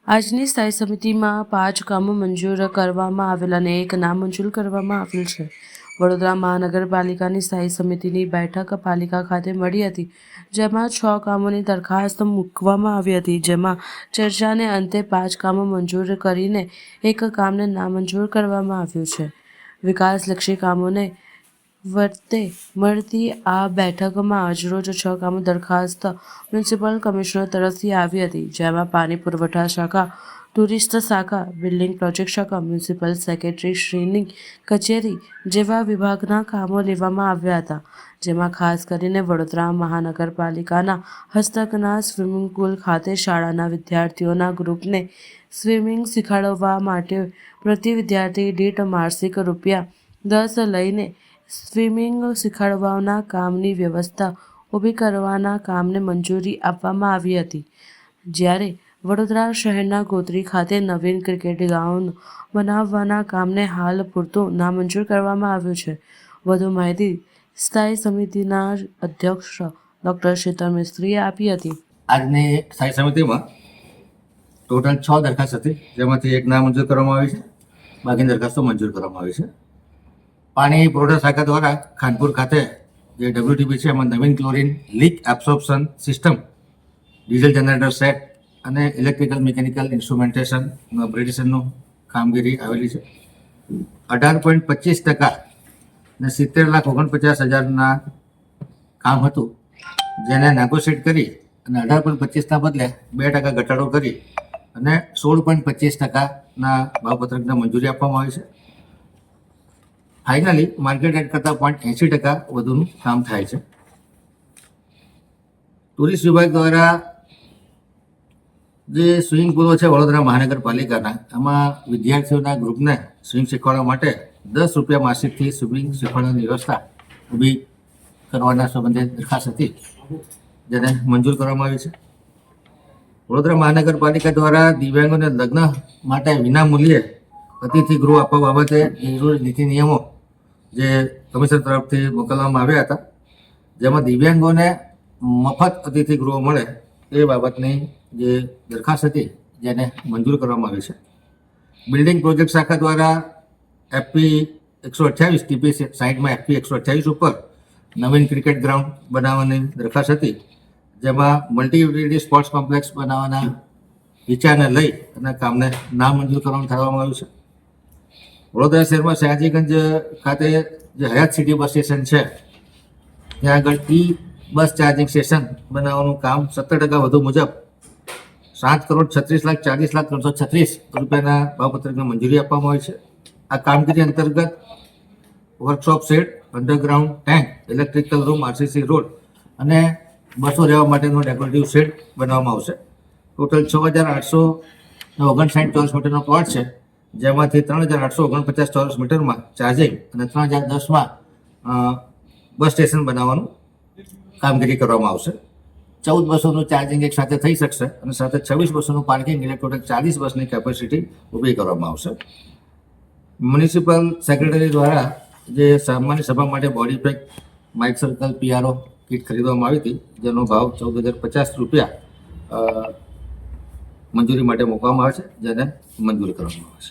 આજની સ્થાયી સમિતિમાં 5 કામો મંજૂર કરવામાં આવેલ અને 1 નામંજૂર કરવામાં આવેલ છે. વડોદરા મહાનગરપાલિકાની સ્થાયી સમિતિની બેઠક પાલિકા ખાતે મળી હતી, જેમાં 6 કામોની દરખાસ્ત મૂકવામાં આવી હતી, જેમાં ચર્ચાને અંતે 5 કામો મંજૂર કરીને 1 કામને નામંજૂર કરવામાં આવ્યું છે. વિકાસલક્ષી કામોને વર્તે મળતી આ બેઠકમાં આજરોજ 6 કામો દરખાસ્ત મ્યુનિસિપલ કમિશનર તરફથી આવી હતી, જેમાં પાણી પુરવઠા શાખા, ટુરિસ્ટ શાખા, બિલ્ડિંગ પ્રોજેક્ટ શાખા, મ્યુનિસિપલ સેક્રેટરી શ્રીની કચેરી જેવા વિભાગના કામો લેવામાં આવ્યા હતા, જેમાં ખાસ કરીને વડોદરા મહાનગરપાલિકાના હસ્તકના સ્વિમિંગ પુલ ખાતે શાળાના વિદ્યાર્થીઓના ગ્રુપને સ્વિમિંગ શીખવાડવા માટે પ્રતિ વિદ્યાર્થી દીઠ માસિક ₹10 લઈને સ્વિમિંગ શીખવાડવાના કામની વ્યવસ્થા ઊભી કરવાના કામને મંજૂરી આપવામાં આવી હતી, જ્યારે વડોદરા શહેરના ગોત્રી ખાતે નવીન ક્રિકેટ ગ્રાઉન્ડ બનાવવાના કામને હાલ પૂરતું નામંજૂર કરવામાં આવ્યું છે. વધુ માહિતી સ્થાયી સમિતિના અધ્યક્ષ ડૉ. શીતલ મિસ્ત્રીએ આપી હતી. આજની સ્થાયી સમિતિમાં ટોટલ 6 દરખાસ્ત હતી, જેમાંથી 1 નામંજૂર કરવામાં આવી છે, બાકીની દરખાસ્તો મંજૂર કરવામાં આવી છે. પાણી પુરવઠા શાખા દ્વારા ખાનપુર ખાતે જે WTP છે એમાં નવીન chlorine leak absorption system, diesel generator set અને ઇલેક્ટ્રિકલ મિકેનિકલ ઇન્સ્ટ્રુમેન્ટેશન અપગ્રેડેશનનું કામગીરી આવેલી છે. 18.25% ને 70,49,000 કામ હતું, જેને નેગોશિએટ કરી અને 18.25ના બદલે 2% ઘટાડો કરી અને 16.25%ના ભાવપત્રકને મંજૂરી આપવામાં આવી છે. ફાઇનલી માર્કેટ રેટ કરતાં 0.80% વધુનું કામ થાય છે. ટુરિસ્ટ વિભાગ દ્વારા જે સ્વિમિંગ પુલો છે વડોદરા મહાનગરપાલિકાના, એમાં વિદ્યાર્થીઓના ગ્રુપને સ્વિમિંગ શીખવાડવા માટે ₹10 માસિકથી સ્વિમિંગ શીખવાડવાની વ્યવસ્થા ઊભી કરવાના સંબંધે દરખાસ્ત હતી, જેને મંજૂર કરવામાં આવી છે. વડોદરા મહાનગરપાલિકા દ્વારા દિવ્યાંગોને લગ્ન માટે વિનામૂલ્યે અતિથિ ગૃહ આપવા બાબતે જરૂરી નીતિ નિયમો જે કમિશન તરફથી મોકલવામાં આવ્યા હતા, જેમાં દિવ્યાંગોને મફત અતિથિ ગૃહ મળે એ બાબતની જે દરખાસ્ત હતી, જેને મંજૂર કરવામાં આવી છે. બિલ્ડિંગ પ્રોજેક્ટ શાખા દ્વારા FP 128 TP સાઇટમાં FP 128 ઉપર નવીન ક્રિકેટ ગ્રાઉન્ડ બનાવવાની દરખાસ્ત હતી, જેમાં મલ્ટી યુટિલિટી સ્પોર્ટ્સ કોમ્પ્લેક્સ બનાવવાના વિચારને લઈ અને કામને નામંજૂર કરવામાં આવ્યું છે. વડોદરા શહેરમાં સયાજીગંજ ખાતે જે હયાત સિટી બસ સ્ટેશન છે, ત્યાં આગળ બસ ચાર્જિંગ સ્ટેશન બનાવવાનું કામ 70% વધુ મુજબ ₹7,36,40,336 ભાવપત્રકને મંજૂરી આપવામાં આવી છે. આ કામગીરી અંતર્ગત workshop shed, underground tank, electrical room, RCC road અને બસો રહેવા માટેનો ડેકોરેટિવ શેડ બનાવવામાં આવશે. ટોટલ 6,859 ચોરસ મીટરનો પ્લોટ છે, જેમાંથી 3,849 ચોરસ મીટરમાં ચાર્જિંગ અને 3,010માં બસ સ્ટેશન બનાવવાનું કામગીરી કરવામાં આવશે. 14 બસોનું ચાર્જિંગ એક સાથે થઈ શકશે અને સાથે 26 બસોનું પાર્કિંગ એટલે ટોટલ 40 બસની કેપેસિટી ઊભી કરવામાં આવશે. મ્યુનિસિપલ સેક્રેટરી દ્વારા જે સામાન્ય સભા માટે body pack, mic circle, PRO kit ખરીદવામાં આવી હતી, જેનો ભાવ ₹14,050 મંજૂરી માટે મૂકવામાં આવે છે, જેને મંજૂર કરવામાં આવે છે.